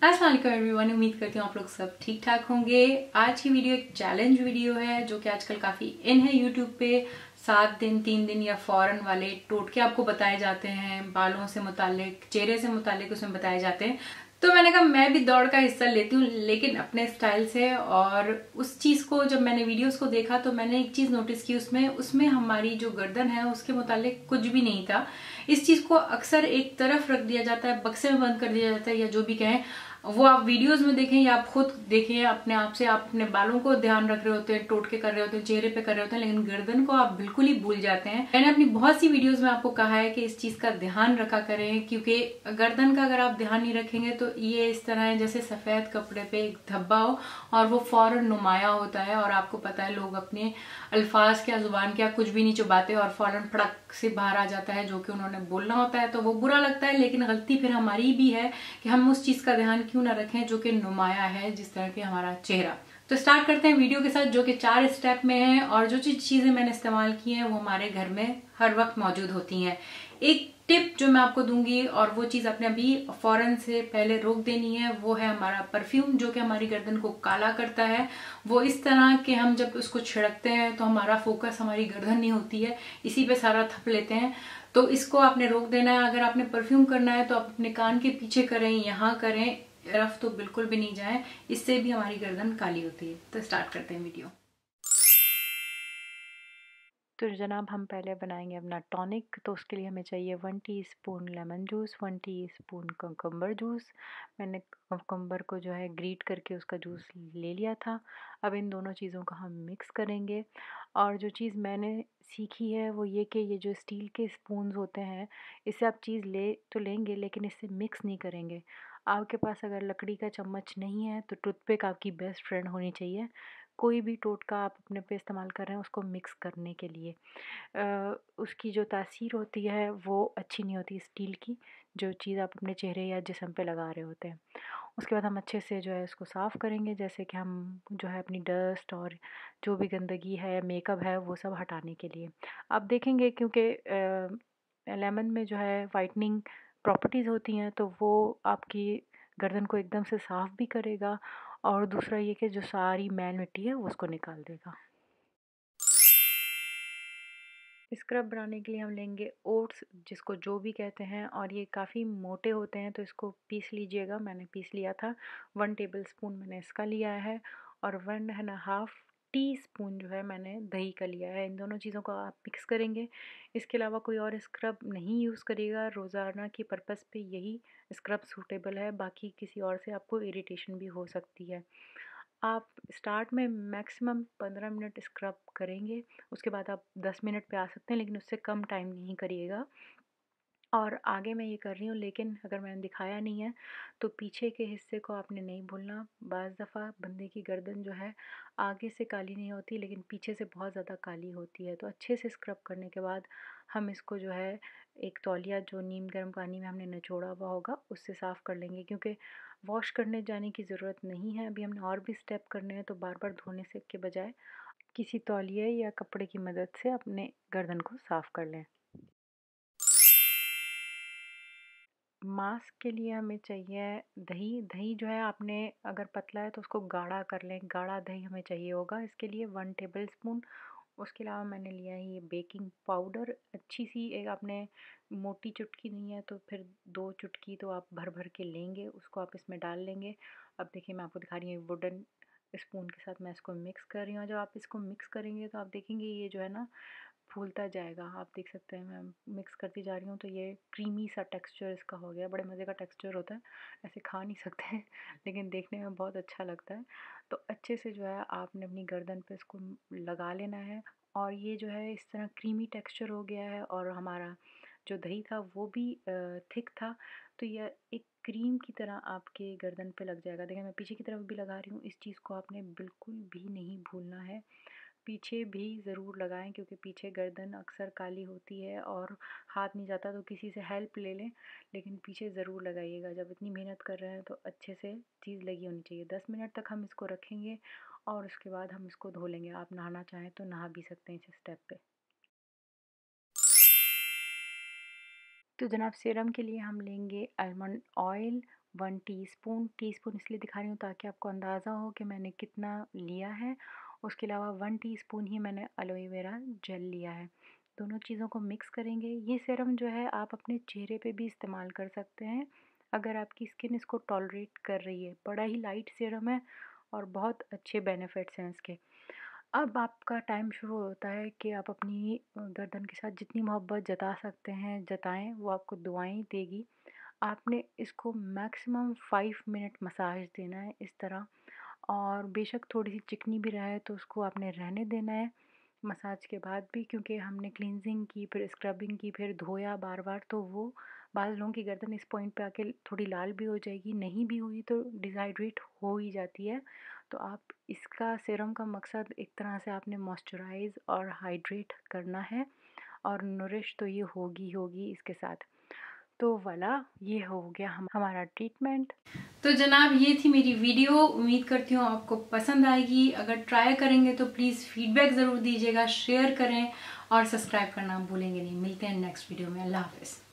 अस्सलाम वालेकुम एवरीवन, उम्मीद करती हूँ आप लोग सब ठीक ठाक होंगे। आज की वीडियो एक चैलेंज वीडियो है जो कि आजकल काफ़ी इन है यूट्यूब पे। 7 दिन 3 दिन या फॉरेन वाले टोटके आपको बताए जाते हैं, बालों से मुतालिक, चेहरे से मुतालिक उसमें बताए जाते हैं। तो मैंने कहा मैं भी दौड़ का हिस्सा लेती हूँ, लेकिन अपने स्टाइल से। और उस चीज़ को जब मैंने वीडियोस को देखा तो मैंने एक चीज़ नोटिस की, उसमें हमारी जो गर्दन है उसके मुतालिक कुछ भी नहीं था। इस चीज़ को अक्सर एक तरफ रख दिया जाता है, बक्से में बंद कर दिया जाता है, या जो भी कहें वो आप वीडियोस में देखें या आप खुद देखें अपने आप से। आप अपने बालों को ध्यान रख रहे होते हैं, टोटके कर रहे होते हैं, चेहरे पे कर रहे होते हैं, लेकिन गर्दन को आप बिल्कुल ही भूल जाते हैं। मैंने अपनी बहुत सी वीडियोस में आपको कहा है कि इस चीज का ध्यान रखा करें, क्योंकि गर्दन का अगर आप ध्यान नहीं रखेंगे तो ये इस तरह है जैसे सफेद कपड़े पे एक धब्बा हो और वो फौरन नुमाया होता है। और आपको पता है लोग अपने अल्फाज क्या, जुबान क्या, कुछ भी नहीं चुबाते और फौरन फड़क से बाहर आ जाता है जो कि उन्होंने बोलना होता है। तो वो बुरा लगता है, लेकिन गलती फिर हमारी भी है कि हम उस चीज का ध्यान क्यों ना रखें जो कि नुमाया है, जिस तरह के हमारा चेहरा। तो स्टार्ट करते हैं वीडियो के साथ, जो कि 4 स्टेप में है। और जो चीजें मैंने इस्तेमाल की हैं वो हमारे घर में हर वक्त मौजूद होती हैं। एक टिप जो मैं आपको दूंगी, और वो चीज आपने अभी फौरन से पहले रोक देनी है, वो है हमारा परफ्यूम, जो कि हमारी गर्दन को काला करता है। वो इस तरह के हम जब उसको छिड़कते हैं तो हमारा फोकस हमारी गर्दन नहीं होती है, इसी पे सारा थप लेते हैं। तो इसको आपने रोक देना है। अगर आपने परफ्यूम करना है तो आप अपने कान के पीछे करें, यहाँ करें, रफ तो बिल्कुल भी नहीं जाए, इससे भी हमारी गर्दन काली होती है। तो स्टार्ट करते हैं वीडियो। तो जनाब हम पहले बनाएंगे अपना टॉनिक। तो उसके लिए हमें चाहिए 1 teaspoon lemon juice, 1 teaspoon cucumber juice. मैंने कुकुम्बर को जो है ग्रीट करके उसका जूस ले लिया था। अब इन दोनों चीज़ों को हम मिक्स करेंगे। और जो चीज़ मैंने सीखी है वो ये कि ये जो स्टील के स्पून्स होते हैं, इससे आप चीज़ ले तो लेंगे लेकिन इससे मिक्स नहीं करेंगे। आपके पास अगर लकड़ी का चम्मच नहीं है तो टूथपिक आपकी बेस्ट फ्रेंड होनी चाहिए। कोई भी टोटका आप अपने पे इस्तेमाल कर रहे हैं उसको मिक्स करने के लिए। उसकी जो तासीर होती है वो अच्छी नहीं होती स्टील की, जो चीज़ आप अपने चेहरे या जिस्म पे लगा रहे होते हैं। उसके बाद हम अच्छे से जो है इसको साफ़ करेंगे, जैसे कि हम जो है अपनी डस्ट और जो भी गंदगी है, मेकअप है, वो सब हटाने के लिए। आप देखेंगे क्योंकि लेमन में जो है वाइटनिंग प्रॉपर्टीज़ होती हैं, तो वो आपकी गर्दन को एकदम से साफ़ भी करेगा। और दूसरा ये कि जो सारी मैल मिट्टी है वो उसको निकाल देगा। स्क्रब बनाने के लिए हम लेंगे ओट्स, जिसको जो भी कहते हैं, और ये काफ़ी मोटे होते हैं तो इसको पीस लीजिएगा। मैंने पीस लिया था। 1 टेबलस्पून मैंने इसका लिया है। और 1.5 टीस्पून जो है मैंने दही का लिया है। इन दोनों चीज़ों को आप मिक्स करेंगे। इसके अलावा कोई और स्क्रब नहीं यूज़ करिएगा, रोज़ाना की पर्पज़ पे यही स्क्रब सूटेबल है। बाकी किसी और से आपको इरिटेशन भी हो सकती है। आप स्टार्ट में मैक्सिमम 15 मिनट स्क्रब करेंगे, उसके बाद आप 10 मिनट पे आ सकते हैं, लेकिन उससे कम टाइम नहीं करिएगा। और आगे मैं ये कर रही हूँ, लेकिन अगर मैंने दिखाया नहीं है तो पीछे के हिस्से को आपने नहीं भूलना। बाज़ दफ़ा बंदे की गर्दन जो है आगे से काली नहीं होती, लेकिन पीछे से बहुत ज़्यादा काली होती है। तो अच्छे से स्क्रब करने के बाद हम इसको जो है एक तौलिया, जो नीम गर्म पानी में हमने निचोड़ा हुआ होगा, उससे साफ़ कर लेंगे, क्योंकि वॉश करने जाने की ज़रूरत नहीं है। अभी हमने और भी स्टेप करने हैं, तो बार बार धोने से के बजाय किसी तौलिए या कपड़े की मदद से अपने गर्दन को साफ़ कर लें। मास्क के लिए हमें चाहिए दही। दही जो है, आपने अगर पतला है तो उसको गाढ़ा कर लें। गाढ़ा दही हमें चाहिए होगा इसके लिए 1 टेबलस्पून। उसके अलावा मैंने लिया है ये बेकिंग पाउडर, अच्छी सी एक। आपने मोटी चुटकी नहीं है तो फिर 2 चुटकी तो आप भर भर के लेंगे, उसको आप इसमें डाल लेंगे। अब देखिए मैं आपको दिखा रही हूँ, वुडन स्पून के साथ मैं इसको मिक्स कर रही हूँ। जब आप इसको मिक्स करेंगे तो आप देखेंगे ये जो है ना फूलता जाएगा। आप देख सकते हैं मैं मिक्स करती जा रही हूँ तो ये क्रीमी सा टेक्सचर इसका हो गया। बड़े मज़े का टेक्सचर होता है, ऐसे खा नहीं सकते हैं लेकिन देखने में बहुत अच्छा लगता है। तो अच्छे से जो है आपने अपनी गर्दन पे इसको लगा लेना है। और ये जो है इस तरह क्रीमी टेक्सचर हो गया है, और हमारा जो दही था वो भी थिक था। तो यह एक क्रीम की तरह आपके गर्दन पे लग जाएगा। देखिए मैं पीछे की तरफ भी लगा रही हूँ। इस चीज़ को आपने बिल्कुल भी नहीं भूलना है। पीछे भी ज़रूर लगाएं, क्योंकि पीछे गर्दन अक्सर काली होती है और हाथ नहीं जाता, तो किसी से हेल्प ले लें, लेकिन पीछे ज़रूर लगाइएगा। जब इतनी मेहनत कर रहे हैं तो अच्छे से चीज़ लगी होनी चाहिए। 10 मिनट तक हम इसको रखेंगे और उसके बाद हम इसको धो लेंगे। आप नहाना चाहें तो नहा भी सकते हैं इस स्टेप पे। तो जनाब सीरम के लिए हम लेंगे आलमंड ऑयल, 1 टीस्पून इसलिए दिखा रही हूँ ताकि आपको अंदाज़ा हो कि मैंने कितना लिया है। उसके अलावा 1 टीस्पून ही मैंने एलोवेरा जेल लिया है। दोनों चीज़ों को मिक्स करेंगे। ये सीरम जो है आप अपने चेहरे पे भी इस्तेमाल कर सकते हैं अगर आपकी स्किन इसको टॉलरेट कर रही है। बड़ा ही लाइट सीरम है और बहुत अच्छे बेनिफिट्स हैं इसके। अब आपका टाइम शुरू होता है कि आप अपनी गर्दन के साथ जितनी मोहब्बत जता सकते हैं जताएं, वो आपको दुआएं देगी। आपने इसको मैक्सिमम 5 मिनट मसाज देना है इस तरह, और बेशक थोड़ी सी चिकनी भी रहे तो उसको आपने रहने देना है मसाज के बाद भी, क्योंकि हमने क्लींजिंग की, फिर स्क्रबिंग की, फिर धोया बार बार, तो वो बाज़ लोगों की गर्दन इस पॉइंट पे आके थोड़ी लाल भी हो जाएगी, नहीं भी हुई तो डिहाइड्रेट हो ही जाती है। तो आप इसका सीरम का मकसद एक तरह से आपने मॉइस्चराइज और हाइड्रेट करना है, और नरिश तो ये होगी होगी इसके साथ। तो वाला ये हो गया हमारा ट्रीटमेंट। तो जनाब ये थी मेरी वीडियो, उम्मीद करती हूँ आपको पसंद आएगी। अगर ट्राई करेंगे तो प्लीज़ फीडबैक ज़रूर दीजिएगा, शेयर करें और सब्सक्राइब करना भूलेंगे नहीं। मिलते हैं नेक्स्ट वीडियो में। अल्लाह हाफिज़।